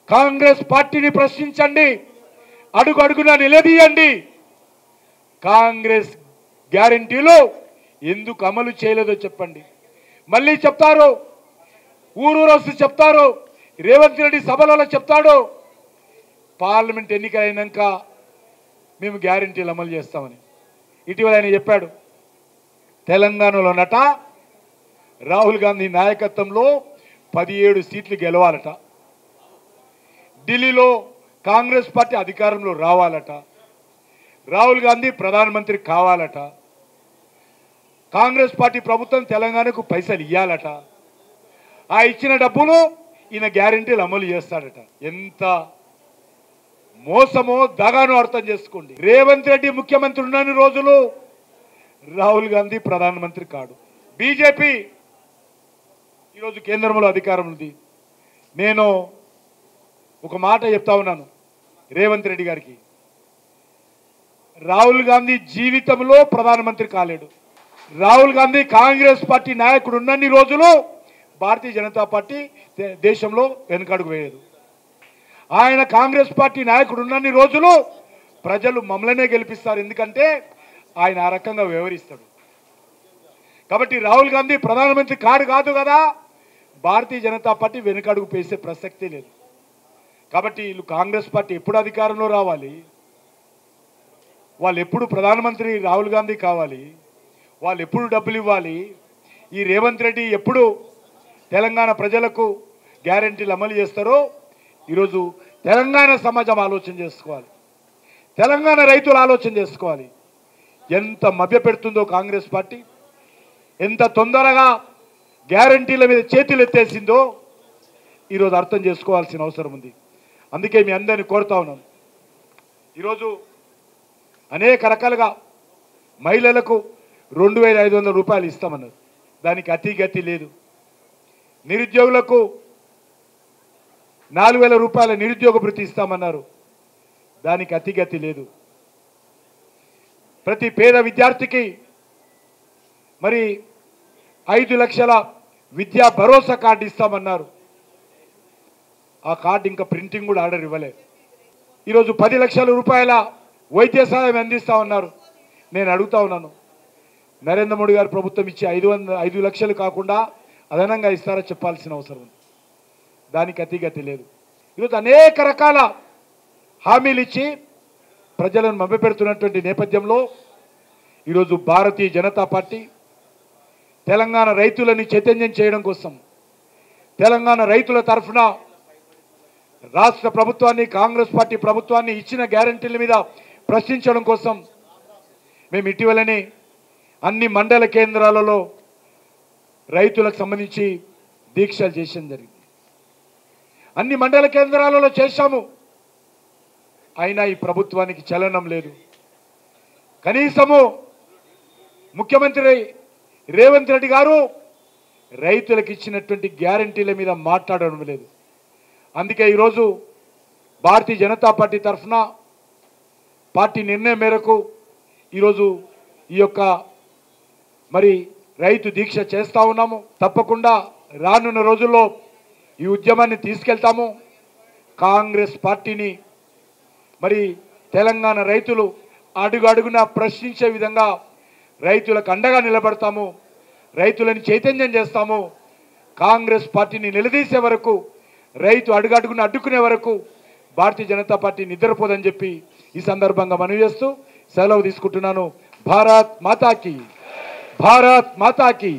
కాంగ్రెస్ పార్టీని ప్రశ్నించండి, అడుగడుగునా నిలదీయండి. కాంగ్రెస్ గ్యారెంటీలు ఎందుకు అమలు చేయలేదో చెప్పండి. మళ్ళీ చెప్తారు, ఊరూరొస్తూ చెప్తారు, రేవంత్ రెడ్డి సభలలో చెప్తాడు, పార్లమెంట్ ఎన్నికలైనాక మేము గ్యారెంటీలు అమలు చేస్తామని. ఇటీవల ఆయన చెప్పాడు, తెలంగాణలోనట రాహుల్ గాంధీ నాయకత్వంలో 17 సీట్లు గెలవాలట, ఢిల్లీలో కాంగ్రెస్ పార్టీ అధికారంలో రావాలట, రాహుల్ గాంధీ ప్రధానమంత్రి కావాలట, కాంగ్రెస్ పార్టీ ప్రభుత్వం తెలంగాణకు పైసలు ఇవ్వాలట, ఆ ఇచ్చిన డబ్బులు ఈయన గ్యారెంటీలు అమలు చేస్తాడట. ఎంత మోసమో దగానో అర్థం చేసుకోండి. రేవంత్ రెడ్డి ముఖ్యమంత్రి ఉన్నన్ని రోజులు రాహుల్ గాంధీ ప్రధానమంత్రి కాడు. బీజేపీ ఈరోజు కేంద్రంలో అధికారం ఉంది. నేను ఒక మాట చెప్తా ఉన్నాను రేవంత్ రెడ్డి గారికి, రాహుల్ గాంధీ జీవితంలో ప్రధానమంత్రి కాలేడు. రాహుల్ గాంధీ కాంగ్రెస్ పార్టీ నాయకుడు ఉన్నన్ని రోజులు భారతీయ జనతా పార్టీ దేశంలో వెనుకడుగు వేయదు. ఆయన కాంగ్రెస్ పార్టీ నాయకుడు ఉన్నన్ని రోజులు ప్రజలు మమ్మల్నే గెలిపిస్తారు, ఎందుకంటే ఆయన ఆ రకంగా వ్యవహరిస్తాడు. కాబట్టి రాహుల్ గాంధీ ప్రధానమంత్రి కాదు కదా, భారతీయ జనతా పార్టీ వెనుకడుగు వేసే ప్రసక్తే లేదు. కాబట్టి వీళ్ళు కాంగ్రెస్ పార్టీ ఎప్పుడు అధికారంలో రావాలి, వాళ్ళు ఎప్పుడు ప్రధానమంత్రి రాహుల్ గాంధీ కావాలి, వాళ్ళు ఎప్పుడు డబ్బులు ఇవ్వాలి, ఈ రేవంత్ రెడ్డి ఎప్పుడు తెలంగాణ ప్రజలకు గ్యారెంటీలు అమలు చేస్తారో ఈరోజు తెలంగాణ సమాజం ఆలోచన చేసుకోవాలి, తెలంగాణ రైతులు ఆలోచన చేసుకోవాలి. ఎంత మభ్య పెడుతుందో కాంగ్రెస్ పార్టీ, ఎంత తొందరగా గ్యారెంటీల మీద చేతులు ఎత్తేసిందో ఈరోజు అర్థం చేసుకోవాల్సిన అవసరం ఉంది. అందుకే మీ అందరినీ కోరుతా ఉన్నాను, ఈరోజు అనేక రకాలుగా మహిళలకు 2500 రూపాయలు ఇస్తామన్నారు, దానికి అతిగతి లేదు. నిరుద్యోగులకు 4000 రూపాయల నిరుద్యోగ భృతి ఇస్తామన్నారు, దానికి అతిగతి లేదు. ప్రతి పేద విద్యార్థికి మరి 5 లక్షల విద్యా భరోసా కార్డు ఇస్తామన్నారు, ఆ కార్డు ఇంకా ప్రింటింగ్ కూడా ఆర్డర్ ఇవ్వలేదు. ఈరోజు 10 లక్షల రూపాయల వైద్య సహాయం అందిస్తామన్నారు. నేను అడుగుతా ఉన్నాను, నరేంద్ర మోడీ గారు ప్రభుత్వం ఇచ్చే 5 లక్షలు కాకుండా అదనంగా ఇస్తారో చెప్పాల్సిన అవసరం ఉంది, దానికి అతిగతి లేదు. ఈరోజు అనేక రకాల హామీలు ఇచ్చి ప్రజలను మభ్యపెడుతున్నటువంటి నేపథ్యంలో ఈరోజు భారతీయ జనతా పార్టీ తెలంగాణ రైతులని చైతన్యం చేయడం కోసం, తెలంగాణ రైతుల తరఫున రాష్ట్ర ప్రభుత్వాన్ని, కాంగ్రెస్ పార్టీ ప్రభుత్వాన్ని ఇచ్చిన గ్యారెంటీల మీద ప్రశ్నించడం కోసం మేము ఇటీవలనే అన్ని మండల కేంద్రాలలో రైతులకు సంబంధించి దీక్షలు చేయడం జరిగింది. అన్ని మండల కేంద్రాలలో చేశాము, అయినా ఈ ప్రభుత్వానికి చలనం లేదు. కనీసము ముఖ్యమంత్రి రేవంత్ రెడ్డి గారు రైతులకు ఇచ్చినటువంటి గ్యారెంటీల మీద మాట్లాడడం లేదు. అందుకే ఈరోజు భారతీయ జనతా పార్టీ తరఫున పార్టీ నిర్ణయం మేరకు ఈరోజు ఈ యొక్క మరి రైతు దీక్ష చేస్తూ ఉన్నాము. తప్పకుండా రానున్న రోజుల్లో ఈ ఉద్యమాన్ని తీసుకెళ్తాము. కాంగ్రెస్ పార్టీని మరి తెలంగాణ రైతులు అడుగడుగున ప్రశ్నించే విధంగా రైతులకు అండగా నిలబడతాము, రైతులను చైతన్యం చేస్తాము. కాంగ్రెస్ పార్టీని నిలదీసే వరకు, రైతు అడుగడుగున అడ్డుకునే వరకు భారతీయ జనతా పార్టీ నిద్రపోదని చెప్పి ఈ సందర్భంగా మనవి చేస్తూ సెలవు తీసుకుంటున్నాను. భారత్ మాతాకి, భారత్ మాతాకి.